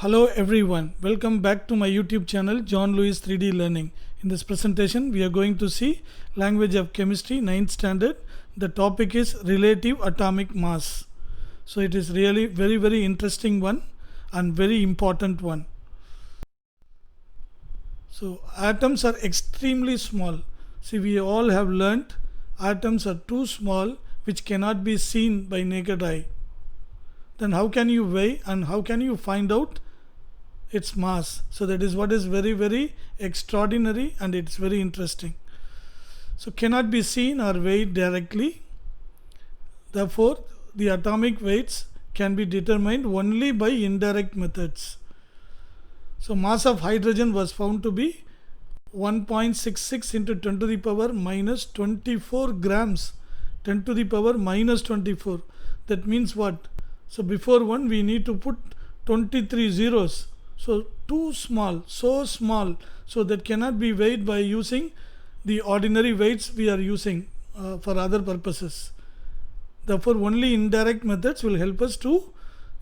Hello everyone, welcome back to my YouTube channel John Lewis 3D Learning. In this presentation we are going to see Language of Chemistry 9th standard. The topic is relative atomic mass. So it is really very interesting one and very important one. So atoms are extremely small. See, we all have learnt atoms are too small which cannot be seen by naked eye. Then how can you weigh and how can you find out its mass? So that is what is very extraordinary and it's very interesting. So cannot be seen or weighed directly. Therefore the atomic weights can be determined only by indirect methods. So mass of hydrogen was found to be 1.66 into 10 to the power minus 24 grams, 10 to the power minus 24. That means what? So before 1 we need to put 23 zeros. So too small, so small, so that cannot be weighed by using the ordinary weights we are using for other purposes. Therefore only indirect methods will help us to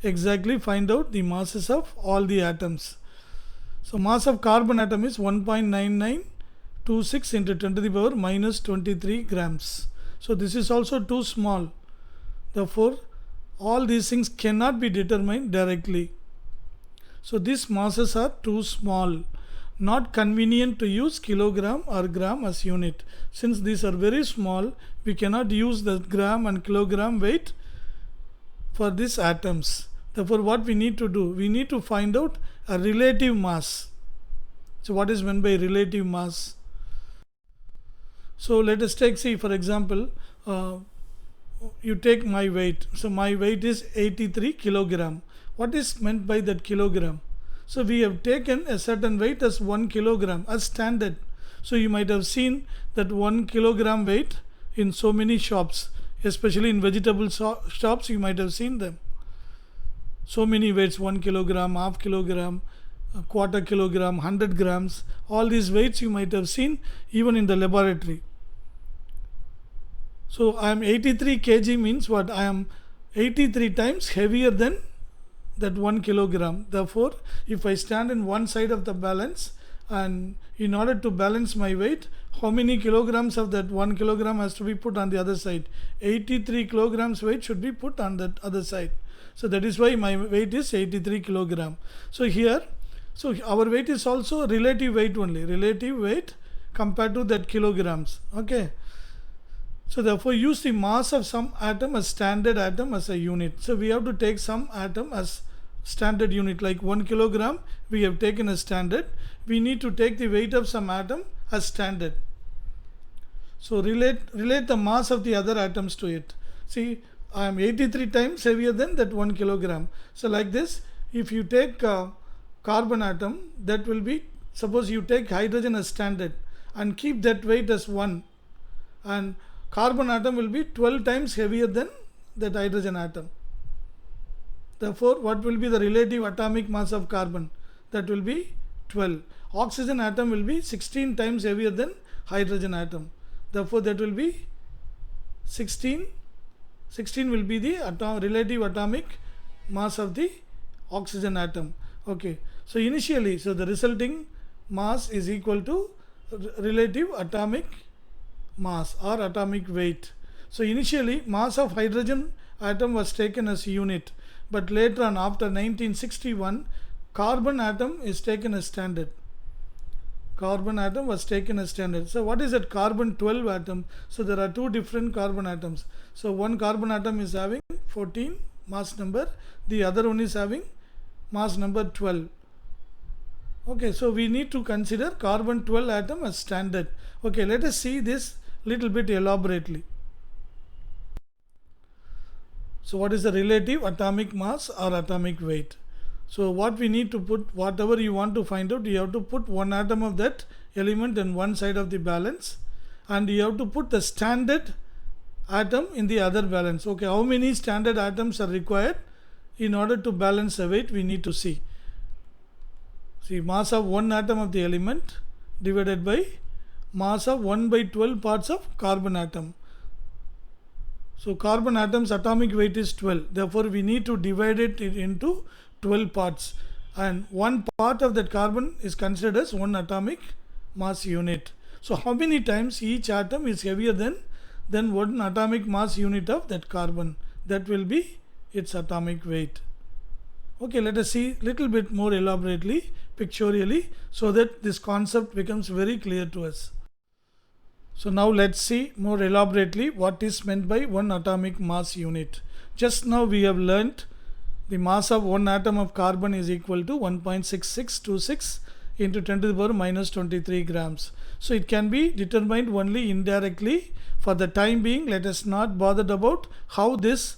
exactly find out the masses of all the atoms. So mass of carbon atom is 1.9926 into 10 to the power minus 23 grams. So this is also too small. Therefore all these things cannot be determined directly. So these masses are too small. Not convenient to use kilogram or gram as unit. Since these are very small, we cannot use the gram and kilogram weight for these atoms. Therefore what we need to do? We need to find out a relative mass. So what is meant by relative mass? So let us take, see for example, you take my weight. So my weight is 83 kilogram. What is meant by that kilogram? So we have taken a certain weight as 1 kilogram as standard. So you might have seen that 1 kilogram weight in so many shops, especially in vegetable shops, you might have seen them. So many weights, 1 kilogram, half kilogram, a quarter kilogram, 100 grams. All these weights you might have seen even in the laboratory. So I am 83 kg means what? I am 83 times heavier than that 1 kilogram. Therefore if I stand in one side of the balance, and in order to balance my weight, how many kilograms of that 1 kilogram has to be put on the other side? 83 kilograms weight should be put on that other side. So that is why my weight is 83 kilogram. So here, so our weight is also relative weight only, relative weight compared to that kilograms. Okay. So therefore use the mass of some atom as standard atom as a unit. So we have to take some atom as standard unit, like 1 kilogram we have taken as standard. We need to take the weight of some atom as standard. So relate the mass of the other atoms to it. See, I am 83 times heavier than that 1 kilogram. So like this, if you take carbon atom, that will be, suppose you take hydrogen as standard and keep that weight as 1, and carbon atom will be 12 times heavier than that hydrogen atom. Therefore what will be the relative atomic mass of carbon? That will be 12. Oxygen atom will be 16 times heavier than hydrogen atom. Therefore that will be 16 will be the relative atomic mass of the oxygen atom. Okay. So initially, so the resulting mass is equal to relative atomic mass or atomic weight. So initially mass of hydrogen atom was taken as unit, but later on after 1961 carbon atom is taken as standard. Carbon atom was taken as standard. So what is that carbon 12 atom? So there are two different carbon atoms. So one carbon atom is having 14 mass number, the other one is having mass number 12. Okay, so we need to consider carbon 12 atom as standard. Okay, let us see this little bit elaborately. So what is the relative atomic mass or atomic weight? So what we need to put, whatever you want to find out, you have to put one atom of that element in one side of the balance, and you have to put the standard atom in the other balance. Okay, how many standard atoms are required in order to balance the weight? We need to see. See, mass of one atom of the element divided by mass of 1 by 12 parts of carbon atom. So carbon atom's atomic weight is 12. Therefore we need to divide it into 12 parts, and one part of that carbon is considered as one atomic mass unit. So how many times each atom is heavier than one atomic mass unit of that carbon? That will be its atomic weight. Okay, let us see little bit more elaborately, pictorially, so that this concept becomes very clear to us. So now let's see more elaborately what is meant by one atomic mass unit. Just now we have learnt the mass of one atom of carbon is equal to 1.6626 into 10 to the power minus 23 grams. So it can be determined only indirectly. For the time being, let us not bother about how this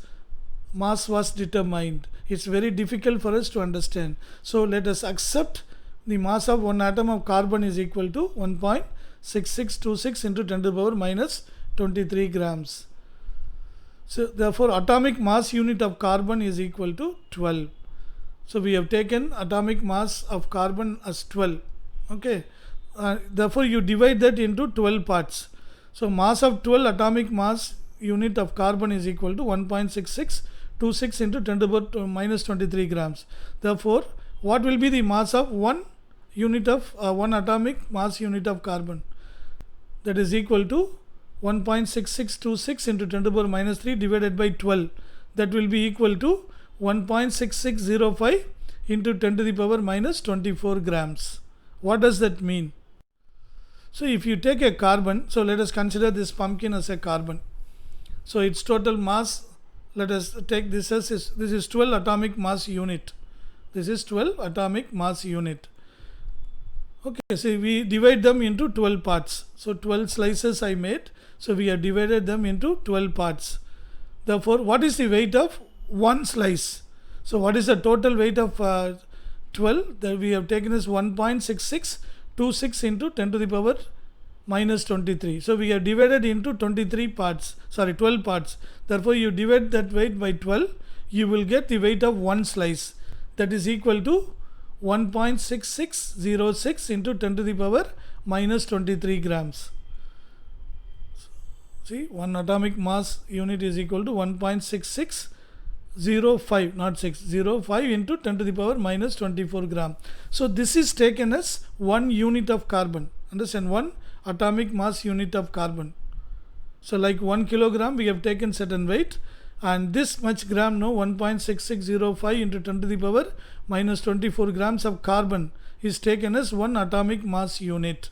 mass was determined. It's very difficult for us to understand. So let us accept the mass of one atom of carbon is equal to 1.6626 into 10 to the power minus 23 grams. So therefore atomic mass unit of carbon is equal to 12. So we have taken atomic mass of carbon as 12. Okay. Therefore you divide that into 12 parts. So mass of 12 atomic mass unit of carbon is equal to 1.6626 into 10 to the power minus 23 grams. Therefore what will be the mass of one atomic mass unit of carbon? That is equal to 1.6626 into 10 to the power minus 3 divided by 12. That will be equal to 1.6605 into 10 to the power minus 24 grams. What does that mean? So if you take a carbon, so let us consider this pumpkin as a carbon. So its total mass, let us take this as this is 12 atomic mass unit. This is 12 atomic mass unit. Okay, so we divide them into 12 parts. So 12 slices I made. So we have divided them into 12 parts. Therefore, what is the weight of one slice? So what is the total weight of 12 that we have taken is 1.6626 into 10 to the power minus 23. So we have divided into 12 parts. Therefore you divide that weight by 12, you will get the weight of one slice. That is equal to 1.6606 into 10 to the power minus 23 grams. See, one atomic mass unit is equal to 1.6605, not 605 into 10 to the power minus 24 gram. So this is taken as one unit of carbon. Understand, one atomic mass unit of carbon. So like 1 kilogram we have taken certain weight, and this much gram, no, 1.6605 into 10 to the power minus 24 grams of carbon is taken as one atomic mass unit.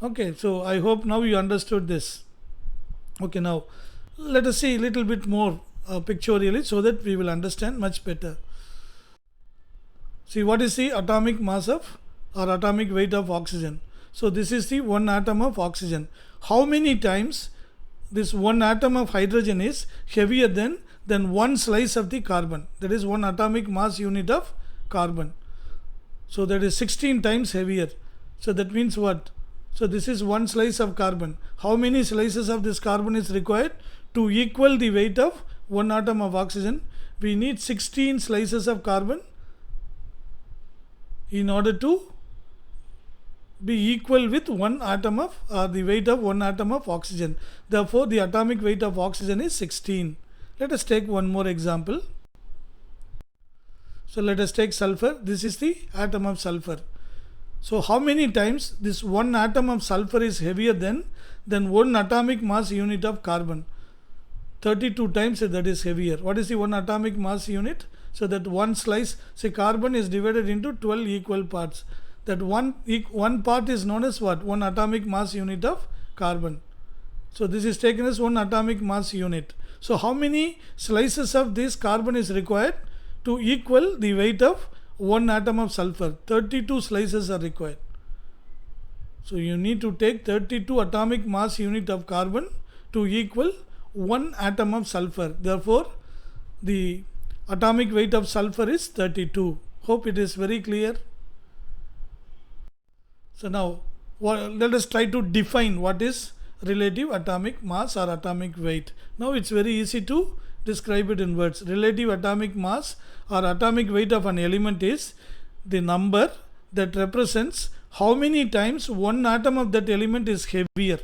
Okay, so I hope now you understood this. Okay, now let us see a little bit more pictorially so that we will understand much better. See, what is the atomic mass of or atomic weight of oxygen? So this is the one atom of oxygen. How many times this one atom of hydrogen is heavier than one slice of the carbon? That is one atomic mass unit of carbon. So that is 16 times heavier. So that means what? So this is one slice of carbon. How many slices of this carbon is required to equal the weight of one atom of oxygen? We need 16 slices of carbon in order to be equal with one atom of the weight of one atom of oxygen. Therefore the atomic weight of oxygen is 16. Let us take one more example. So let us take sulfur. This is the atom of sulfur. So how many times this one atom of sulfur is heavier than one atomic mass unit of carbon? 32 times that is heavier. What is the one atomic mass unit? So that one slice, say carbon is divided into 12 equal parts. That one part is known as what? One atomic mass unit of carbon. So this is taken as one atomic mass unit. So how many slices of this carbon is required to equal the weight of one atom of sulfur? 32 slices are required. So you need to take 32 atomic mass unit of carbon to equal one atom of sulfur. Therefore the atomic weight of sulfur is 32. Hope it is very clear. So now let us try to define what is relative atomic mass or atomic weight. Now it's very easy to describe it in words. Relative atomic mass or atomic weight of an element is the number that represents how many times one atom of that element is heavier.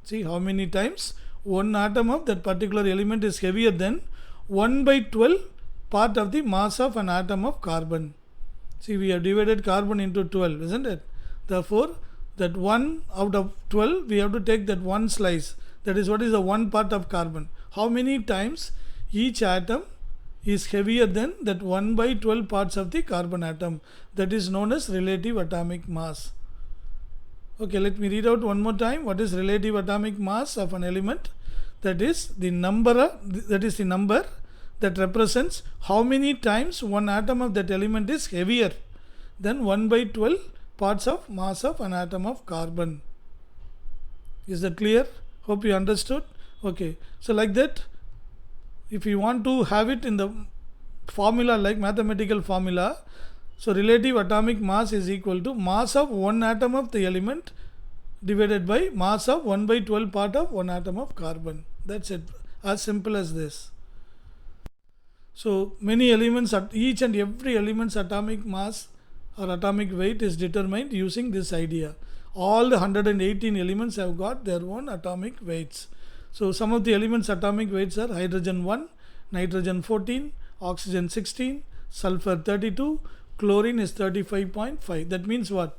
See, how many times one atom of that particular element is heavier than 1/12 part of the mass of an atom of carbon. See, we have divided carbon into 12, isn't it? Therefore, that 1 out of 12, we have to take that one slice. That is what is the one part of carbon. How many times each atom is heavier than that 1 by 12 parts of the carbon atom. That is known as relative atomic mass. Okay, let me read out one more time. What is relative atomic mass of an element? That is the number that represents how many times one atom of that element is heavier than 1 by 12 parts of mass of an atom of carbon. Is that clear? Hope you understood. Okay, so like that, if you want to have it in the formula, like mathematical formula, so relative atomic mass is equal to mass of one atom of the element divided by mass of 1 by 12 part of one atom of carbon. That's it, as simple as this. So many elements, each and every element's atomic mass or atomic weight is determined using this idea. All the 118 elements have got their own atomic weights. So some of the elements' atomic weights are hydrogen 1, nitrogen 14, oxygen 16, sulfur 32, chlorine is 35.5. That means what?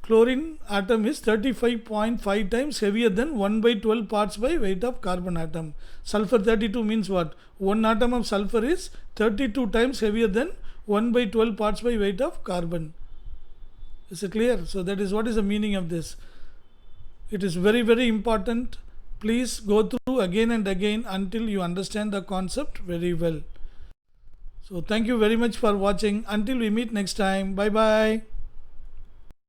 Chlorine atom is 35.5 times heavier than 1 by 12 parts by weight of carbon atom. Sulfur 32 means what? One atom of sulfur is 32 times heavier than 1 by 12 parts by weight of carbon. Is it clear? So that is what is the meaning of this. It is very, very important. Please go through again and again until you understand the concept very well. So thank you very much for watching. Until we meet next time. Bye bye.